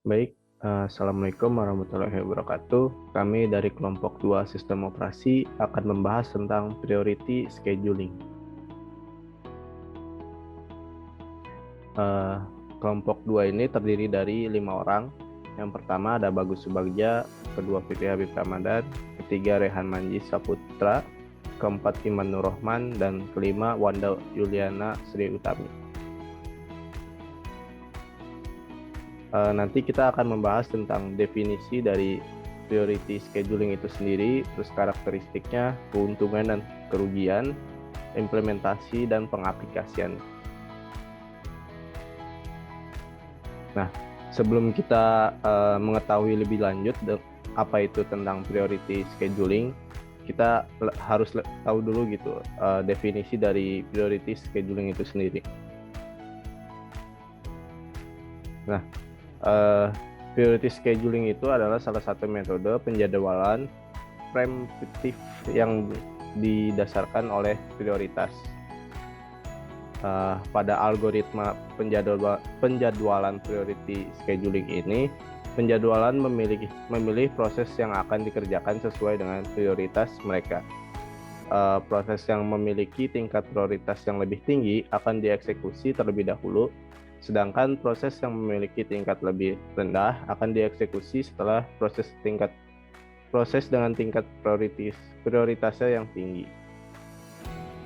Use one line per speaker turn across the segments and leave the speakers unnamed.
Baik, Assalamualaikum warahmatullahi wabarakatuh. Kami dari kelompok 2 Sistem Operasi akan membahas tentang Priority Scheduling. Kelompok 2 ini terdiri dari 5 orang. Yang pertama ada Bagus Subagja, kedua Fikri Habib Ramadan, ketiga Rehan Manji Saputra, keempat Iman Nur Rohman, dan kelima Wanda Yuliana Sri Utami. Nanti kita akan membahas tentang definisi dari priority scheduling itu sendiri, terus karakteristiknya, keuntungan dan kerugian, implementasi dan pengaplikasian. Nah, sebelum kita mengetahui lebih lanjut apa itu tentang priority scheduling, kita harus tahu dulu gitu definisi dari priority scheduling itu sendiri. Nah, priority scheduling itu adalah salah satu metode penjadwalan preemptif yang didasarkan oleh prioritas. Pada algoritma penjadwalan priority scheduling ini, penjadwalan memilih proses yang akan dikerjakan sesuai dengan prioritas mereka. Proses yang memiliki tingkat prioritas yang lebih tinggi akan dieksekusi terlebih dahulu, sedangkan proses yang memiliki tingkat lebih rendah akan dieksekusi setelah proses dengan tingkat prioritasnya yang tinggi.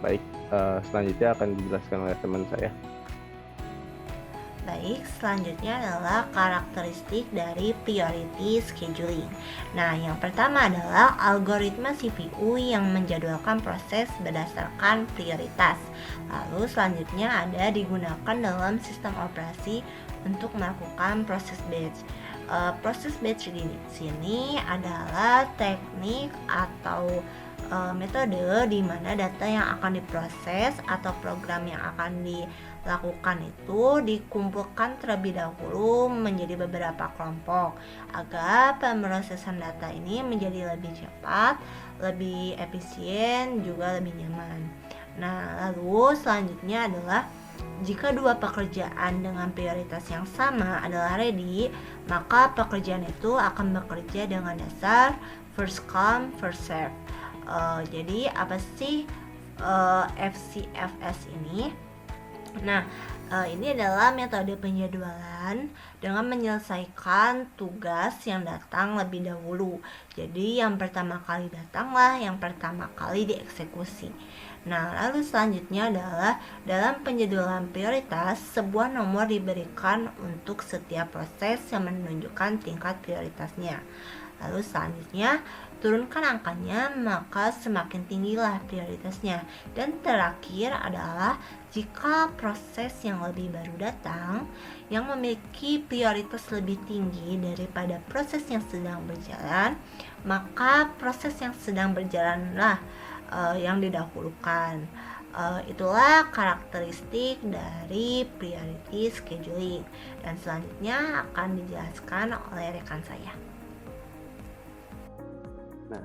Baik, selanjutnya akan dijelaskan oleh teman saya.
Baik, selanjutnya adalah karakteristik dari priority scheduling. Nah, yang pertama adalah algoritma CPU yang menjadwalkan proses berdasarkan prioritas. Lalu selanjutnya ada digunakan dalam sistem operasi untuk melakukan proses batch. Proses batch di sini adalah teknik atau metode di mana data yang akan diproses atau program yang akan dilakukan itu dikumpulkan terlebih dahulu menjadi beberapa kelompok agar pemrosesan data ini menjadi lebih cepat, lebih efisien, juga lebih nyaman. Nah, lalu selanjutnya adalah jika dua pekerjaan dengan prioritas yang sama adalah ready, maka pekerjaan itu akan bekerja dengan dasar first come, first serve. Jadi apa sih FCFS ini? Nah, ini adalah metode penjadwalan dengan menyelesaikan tugas yang datang lebih dahulu. Jadi yang pertama kali datanglah yang pertama kali dieksekusi. Nah, lalu selanjutnya adalah dalam penjadwalan prioritas, sebuah nomor diberikan untuk setiap proses yang menunjukkan tingkat prioritasnya. Lalu selanjutnya, turunkan angkanya maka semakin tinggilah prioritasnya. Dan terakhir adalah jika proses yang lebih baru datang yang memiliki prioritas lebih tinggi daripada proses yang sedang berjalan, maka proses yang sedang berjalanlah yang didahulukan. Itulah karakteristik dari priority scheduling, dan selanjutnya akan dijelaskan oleh rekan saya.
Nah,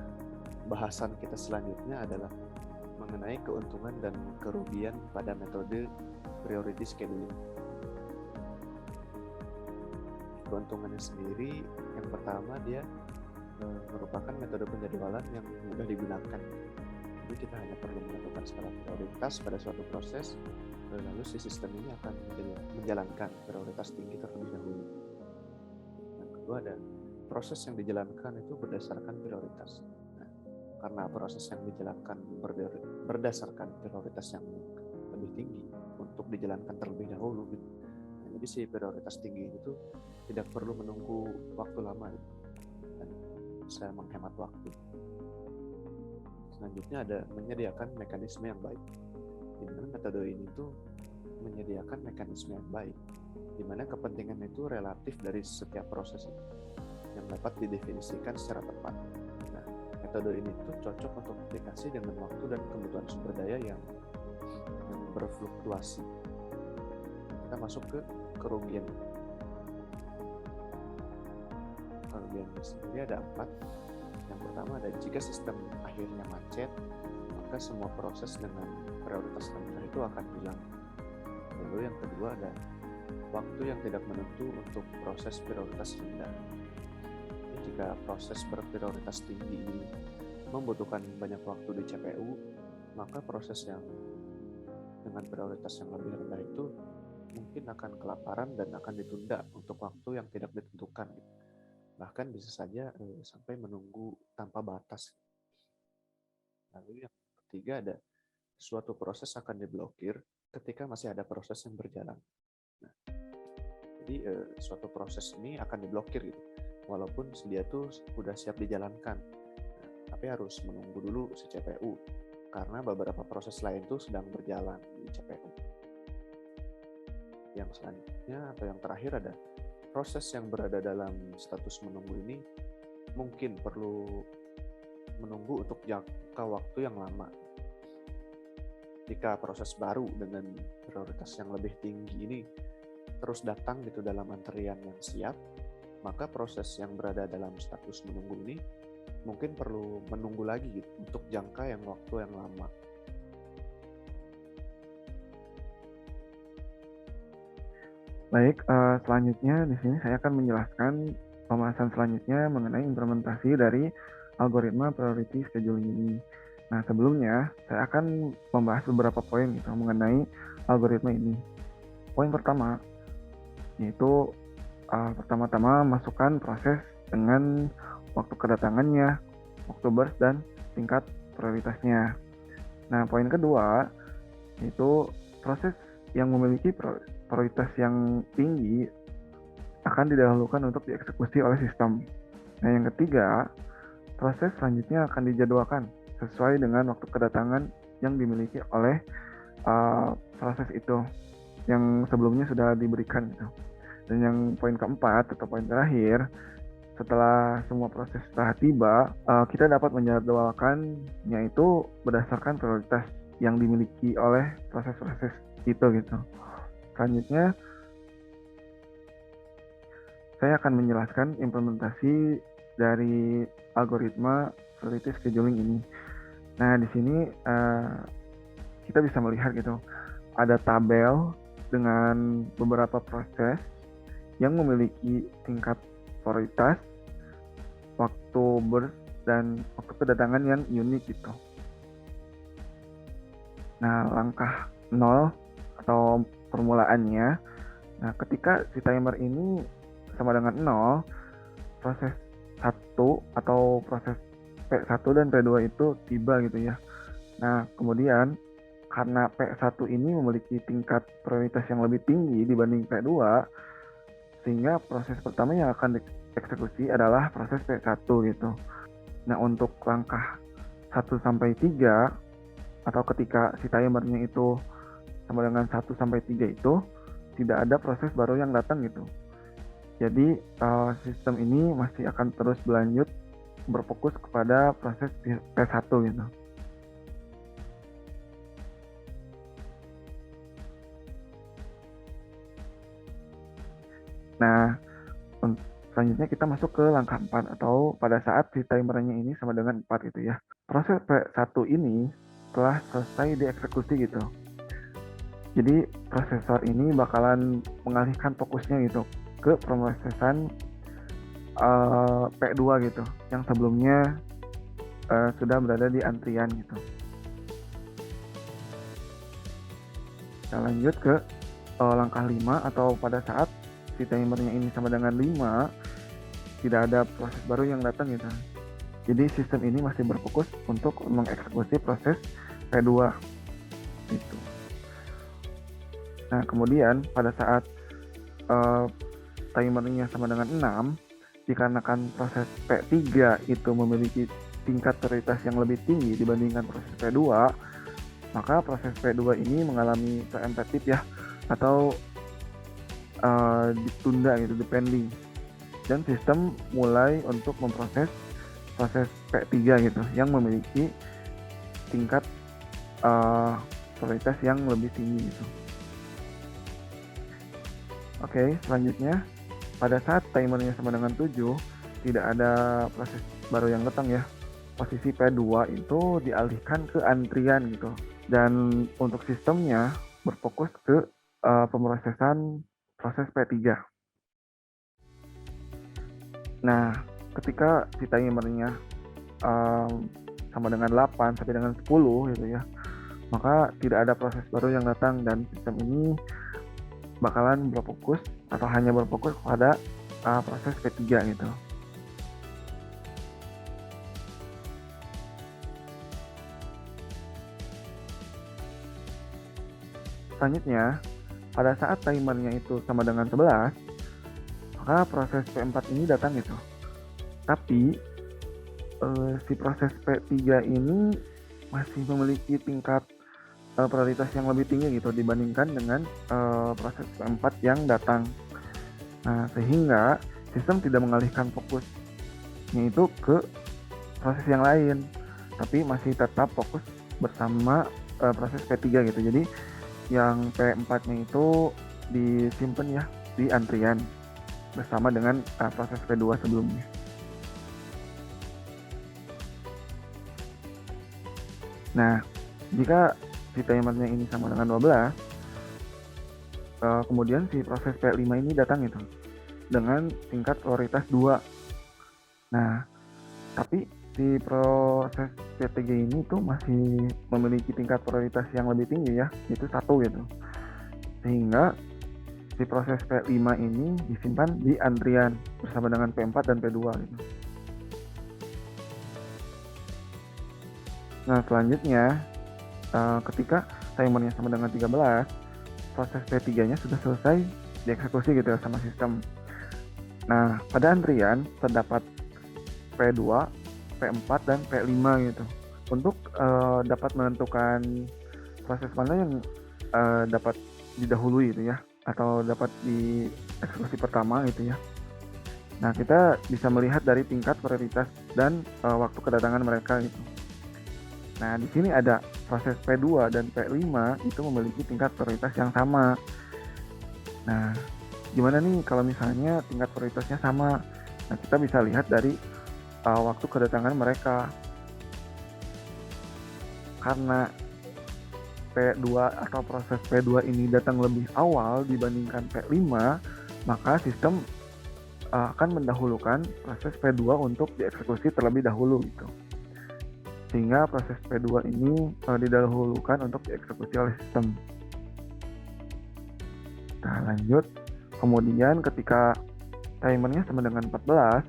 bahasan kita selanjutnya adalah mengenai keuntungan dan kerugian pada metode priority scheduling. Keuntungannya sendiri, yang pertama dia merupakan metode penjadwalan yang mudah digunakan. Jadi kita hanya perlu menentukan skala prioritas pada suatu proses, lalu si sistem ini akan menjalankan prioritas tinggi terlebih dahulu. Yang kedua ada proses yang dijalankan itu berdasarkan prioritas. Nah, karena proses yang dijalankan berdasarkan prioritas yang lebih tinggi untuk dijalankan terlebih dahulu gitu. Nah, jadi si prioritas tinggi itu tidak perlu menunggu waktu lama gitu, dan bisa menghemat waktu. Selanjutnya ada menyediakan mekanisme yang baik. Di mana metode ini tuh menyediakan mekanisme yang baik, di mana kepentingan itu relatif dari setiap proses itu yang dapat didefinisikan secara tepat. Nah, metode ini tuh cocok untuk aplikasi dengan waktu dan kebutuhan sumber daya yang berfluktuasi. Kita masuk ke kerugian. Kerugian sendiri ada 4. Yang pertama ada jika sistem akhirnya macet, maka semua proses dengan prioritas rendah itu akan hilang. Lalu yang kedua ada waktu yang tidak menentu untuk proses prioritas rendah. Jadi jika proses berprioritas tinggi ini membutuhkan banyak waktu di CPU, maka proses yang dengan prioritas yang lebih rendah itu mungkin akan kelaparan dan akan ditunda untuk waktu yang tidak ditentukan. Bahkan bisa saja sampai menunggu tanpa batas. Lalu yang ketiga ada suatu proses akan diblokir ketika masih ada proses yang berjalan. Nah, jadi suatu proses ini akan diblokir gitu, walaupun dia tuh udah siap dijalankan. Nah, tapi harus menunggu dulu si CPU karena beberapa proses lain tuh sedang berjalan di CPU. Yang selanjutnya atau yang terakhir ada proses yang berada dalam status menunggu ini mungkin perlu menunggu untuk jangka waktu yang lama. Jika proses baru dengan prioritas yang lebih tinggi ini terus datang gitu dalam antrian yang siap, maka proses yang berada dalam status menunggu ini mungkin perlu menunggu lagi gitu, untuk jangka yang waktu yang lama.
Baik, selanjutnya di sini saya akan menjelaskan pembahasan selanjutnya mengenai implementasi dari algoritma priority scheduling ini. Nah, sebelumnya saya akan membahas beberapa poin gitu mengenai algoritma ini. Poin pertama yaitu pertama-tama masukkan proses dengan waktu kedatangannya, waktu burst, dan tingkat prioritasnya. Nah, poin kedua yaitu proses yang memiliki prioritas yang tinggi akan didahulukan untuk dieksekusi oleh sistem. Nah, yang ketiga, proses selanjutnya akan dijadwalkan sesuai dengan waktu kedatangan yang dimiliki oleh proses itu yang sebelumnya sudah diberikan gitu. Dan yang poin keempat atau poin terakhir, setelah semua proses telah tiba, kita dapat menjadwalkannya itu berdasarkan prioritas yang dimiliki oleh proses-proses itu gitu. Selanjutnya, saya akan menjelaskan implementasi dari algoritma priority scheduling ini. Nah, di sini kita bisa melihat gitu, ada tabel dengan beberapa proses yang memiliki tingkat prioritas, waktu burst, dan waktu kedatangan yang unik gitu. Nah, langkah 0 atau permulaannya, nah ketika si timer ini sama dengan 0, proses 1 atau proses P1 dan P2 itu tiba gitu ya. Nah, kemudian karena P1 ini memiliki tingkat prioritas yang lebih tinggi dibanding P2, sehingga proses pertama yang akan dieksekusi adalah proses P1 gitu. Nah, untuk langkah 1 sampai 3 atau ketika si timernya itu sama dengan 1 sampai 3 itu tidak ada proses baru yang datang gitu. Jadi sistem ini masih akan terus berlanjut berfokus kepada proses P1 gitu. Nah, selanjutnya kita masuk ke langkah 4 atau pada saat si timernya ini sama dengan 4 gitu ya. Proses P1 ini telah selesai dieksekusi gitu. Jadi prosesor ini bakalan mengalihkan fokusnya gitu ke pemrosesan P2 gitu, yang sebelumnya sudah berada di antrian gitu. Kita lanjut ke langkah 5 atau pada saat si timernya ini sama dengan 5, tidak ada proses baru yang datang gitu. Jadi sistem ini masih berfokus untuk mengeksekusi proses P2 gitu. Nah, kemudian pada saat timernya sama dengan 6, dikarenakan proses P3 itu memiliki tingkat prioritas yang lebih tinggi dibandingkan proses P2, maka proses P2 ini mengalami preemptive ya, atau ditunda gitu, depending, dan sistem mulai untuk memproses proses P3 gitu yang memiliki tingkat prioritas yang lebih tinggi gitu. Oke, selanjutnya pada saat timernya sama dengan 7, tidak ada proses baru yang datang ya. Posisi P2 itu dialihkan ke antrian gitu. Dan untuk sistemnya berfokus ke pemrosesan proses P3. Nah, ketika si timernya sama dengan 8 sampai dengan 10 gitu ya, maka tidak ada proses baru yang datang dan sistem ini bakalan berfokus atau hanya berfokus pada proses P3 gitu. Selanjutnya, pada saat timernya itu sama dengan 11, maka proses P4 ini datang gitu. Tapi si proses P3 ini masih memiliki tingkat prioritas yang lebih tinggi gitu dibandingkan dengan proses P4 yang datang. Nah, sehingga sistem tidak mengalihkan fokusnya itu ke proses yang lain, tapi masih tetap fokus bersama proses P3 gitu. Jadi yang P4-nya itu disimpan ya di antrian bersama dengan proses P2 sebelumnya. Nah, jika si timernya ini sama dengan 12, kemudian si proses P5 ini datang itu dengan tingkat prioritas 2. Nah, tapi si proses P3 ini tuh masih memiliki tingkat prioritas yang lebih tinggi ya, yaitu 1 gitu. Sehingga si proses P5 ini disimpan di antrian bersama dengan P4 dan P2 gitu. Nah, selanjutnya ketika timernya sama dengan 13, proses P3-nya sudah selesai dieksekusi gitu ya sama sistem. Nah, pada antrian terdapat P2, P4, dan P5 gitu. Untuk dapat menentukan proses mana yang dapat didahului gitu ya, atau dapat dieksekusi pertama gitu ya. Nah, kita bisa melihat dari tingkat prioritas dan waktu kedatangan mereka gitu. Nah, di sini ada proses P2 dan P5 itu memiliki tingkat prioritas yang sama. Nah, gimana nih kalau misalnya tingkat prioritasnya sama? Nah, kita bisa lihat dari waktu kedatangan mereka. Karena P2 atau proses P2 ini datang lebih awal dibandingkan P5, maka sistem akan mendahulukan proses P2 untuk dieksekusi terlebih dahulu gitu. Sehingga proses P2 ini didahulukan untuk dieksekusi oleh sistem. Nah, lanjut. Kemudian ketika timernya sama dengan 14,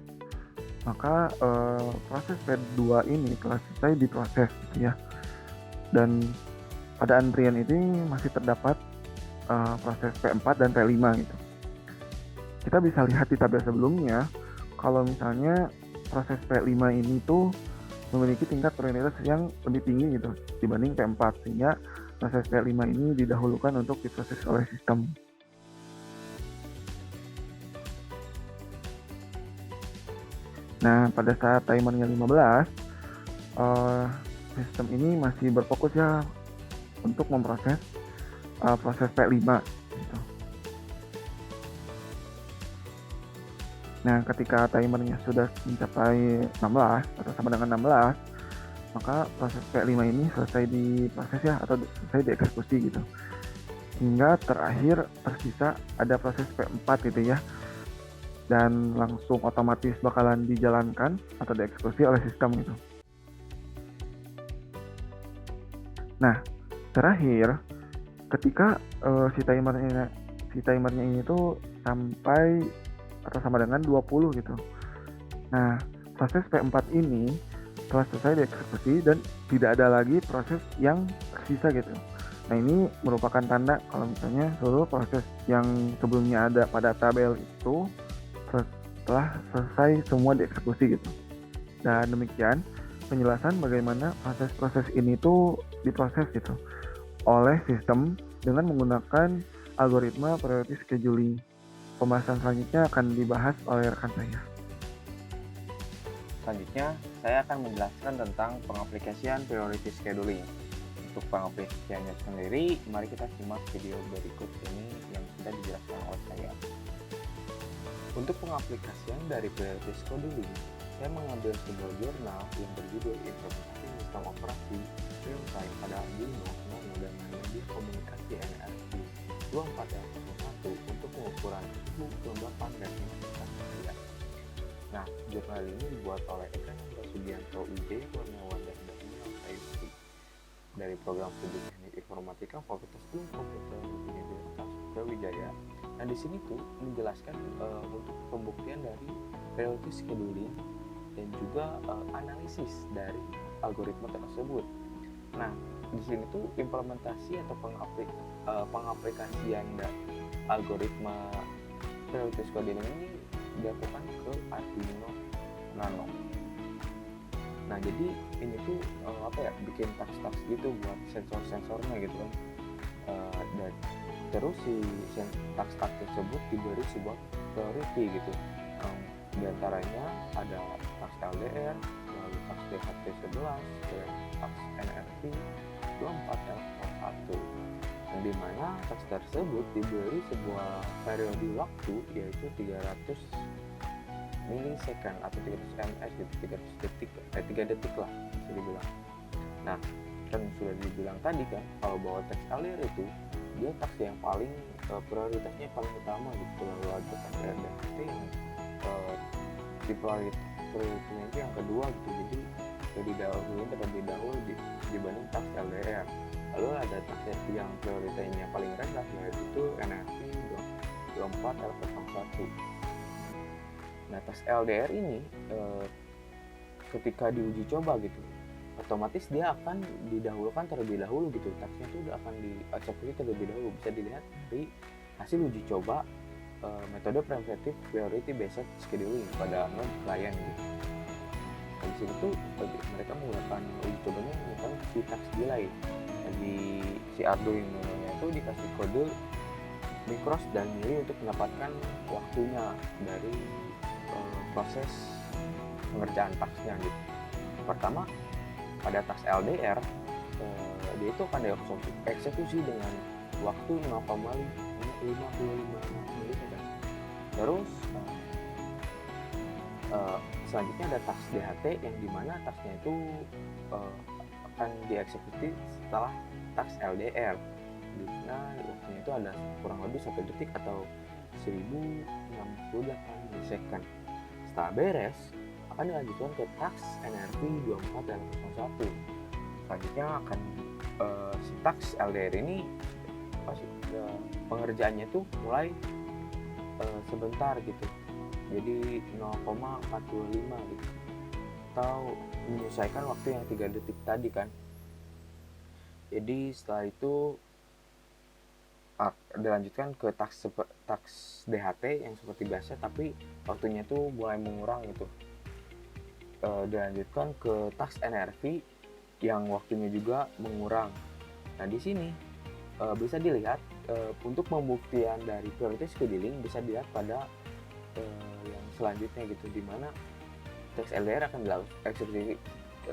maka proses P2 ini telah selesai diproses gitu ya. Dan pada antrian ini masih terdapat proses P4 dan P5 gitu. Kita bisa lihat di tabel sebelumnya, kalau misalnya proses P5 ini tuh memiliki tingkat prioritas yang lebih tinggi gitu dibanding P4, sehingga proses P5 ini didahulukan untuk diproses oleh sistem. Nah, pada saat timernya 15, sistem ini masih berfokus ya untuk memproses proses P5 gitu. Nah, ketika timernya sudah mencapai 16 atau sama dengan 16, maka proses P5 ini selesai diproses ya, atau selesai dieksekusi gitu. Hingga terakhir tersisa ada proses P4 gitu ya. Dan langsung otomatis bakalan dijalankan atau dieksekusi oleh sistem gitu. Nah, terakhir ketika si timernya ini tuh sampai atau sama dengan 20 gitu. Nah, proses P4 ini telah selesai dieksekusi dan tidak ada lagi proses yang tersisa gitu. Nah, ini merupakan tanda kalau misalnya seluruh proses yang sebelumnya ada pada tabel itu telah selesai semua dieksekusi gitu. Dan demikian penjelasan bagaimana proses-proses ini tuh diproses gitu oleh sistem dengan menggunakan algoritma priority scheduling. Pembahasan selanjutnya akan dibahas oleh rekan saya.
Selanjutnya, saya akan menjelaskan tentang pengaplikasian priority scheduling. Untuk pengaplikasiannya sendiri, mari kita simak video berikut ini yang sudah dijelaskan oleh saya. Untuk pengaplikasian dari priority scheduling, saya mengambil sebuah jurnal yang berjudul Implementasi Sistem Operasi Real Time pada Arduino Nano dan Media Komunikasi NRC 2401 untuk mengukur ukuran tersebut, kelembapan, dan intensitas kerja. Nah, jurnal ini dibuat oleh Eka Nandra Sugianto, Wijaya Kurniawan, dan Daniel Sayuti dari program studi teknik informatika Fakultas Ilmu Komputer Universitas Brawijaya. Nah, di sini tuh menjelaskan untuk pembuktian dari periodic scheduling dan juga analisis dari algoritma tersebut. Nah, di sini tuh implementasi atau pengaplikasian algoritma periodic scheduling ini dilakukan ke Arduino Nano. Nah, jadi ini tuh bikin task-task gitu buat sensor-sensornya gitu kan. Dan terus si task-task tersebut diberi sebuah priority gitu. Di antaranya ada task LDR, lalu task DHT11, dan task NRT 24L41. Dan di mana task tersebut diberi sebuah periode waktu yaitu 300 milisecond atau 300 ms gitu, 3 detik lah bisa dibilang. Nah, kan sudah dibilang tadi kan kalau bahwa task LDR itu dia task yang paling prioritasnya paling utama gitu, lalu ada task RDHT yang si prioritasnya itu yang kedua gitu, jadi terlebih dahulu dibanding task LDR. Lalu ada task yang prioritasnya paling rendah yaitu NRT 24L01. Nah, task LDR ini ketika diuji coba gitu, otomatis dia akan didahulukan terlebih dahulu gitu, tasknya itu akan dieksekusi terlebih dahulu. Bisa dilihat dari hasil uji coba metode preventive priority based scheduling pada node client gitu. Nah, di sini tuh mereka menggunakan uji cobanya menggunakan si task delay. Jadi si Arduino-nya itu dikasih kode micros dan milli untuk mendapatkan waktunya dari proses pengerjaan tasknya gitu. Pertama, pada task LDR dia itu akan dieksekusi dengan waktu 0,55 milisekund. Terus selanjutnya ada task DHT yang dimana tasknya itu akan dieksekusi setelah task LDR, di mana waktunya itu ada kurang lebih 1 detik atau 1068 milisecond. Setelah beres, akan dilanjutkan ke task NRT 24L01. Selanjutnya akan si task LDR ini pengerjaannya tuh mulai sebentar gitu, jadi 0,45 gitu, atau menyesuaikan waktu yang 3 detik tadi kan. Jadi setelah itu dilanjutkan ke task DHT yang seperti biasa, tapi waktunya tuh mulai mengurang gitu. Dilanjutkan ke task NRV yang waktunya juga mengurang. Nah, di sini bisa dilihat untuk pembuktian dari priority scheduling bisa dilihat pada yang selanjutnya gitu, dimana task LDR akan dieksekusi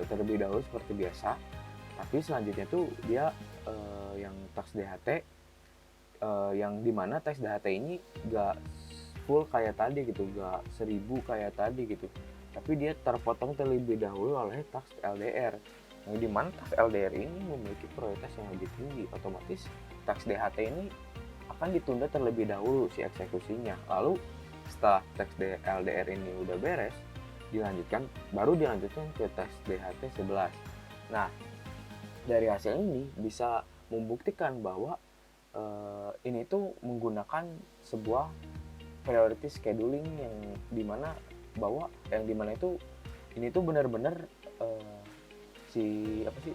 terlebih dahulu seperti biasa, tapi selanjutnya tuh dia yang task DHT yang dimana task DHT ini gak full kayak tadi gitu, gak 1000 kayak tadi gitu, tapi dia terpotong terlebih dahulu oleh task LDR, yang dimana task LDR ini memiliki prioritas yang lebih tinggi. Otomatis task DHT ini akan ditunda terlebih dahulu si eksekusinya. Lalu setelah task LDR ini udah beres, baru dilanjutkan ke task DHT 11. Nah, dari hasil ini bisa membuktikan bahwa ini tuh menggunakan sebuah priority scheduling yang dimana itu ini tuh benar-benar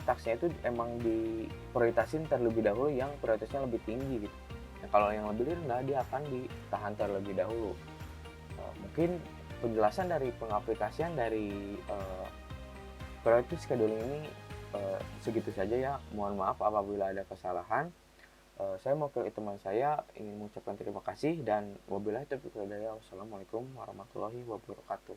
tasknya itu emang diprioritasin terlebih dahulu yang prioritasnya lebih tinggi gitu. Nah, kalau yang lebih rendah dia akan ditahan terlebih dahulu. Mungkin penjelasan dari pengaplikasian dari priority scheduling ini segitu saja ya. Mohon maaf apabila ada kesalahan. Saya mewakili teman saya ingin mengucapkan terima kasih dan wabillahi taufiq wal hidayah. Wassalamualaikum warahmatullahi wabarakatuh.